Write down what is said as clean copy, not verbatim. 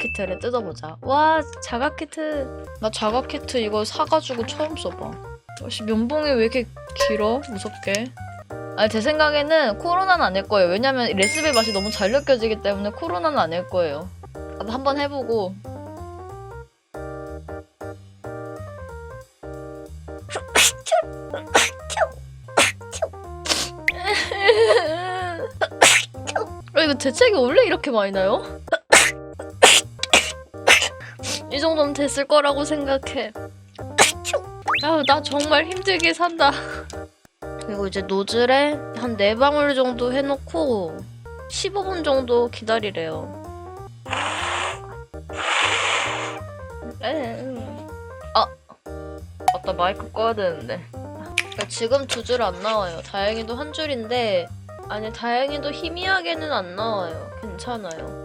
키트를 뜯어보자. 와, 자각 키트. 나 자각 키트 이거 사가지고 처음 써봐. 역시 면봉이 왜 이렇게 길어? 무섭게. 아니, 제 생각에는 코로나는 아닐 거예요. 왜냐면 레시피 맛이 너무 잘 느껴지기 때문에 코로나는 아닐 거예요. 나도 한번 해보고. 이거 재채기 원래 이렇게 많이 나요? 이 정도면 됐을 거라고 생각해. 아우, 나 정말 힘들게 산다. 그리고 이제 노즐에 한 4방울 정도 해놓고 15분 정도 기다리래요. 맞다, 마이크 꺼야 되는데. 지금 2줄 안 나와요. 다행히도 1줄인데, 아니, 다행히도 희미하게는 안 나와요. 괜찮아요.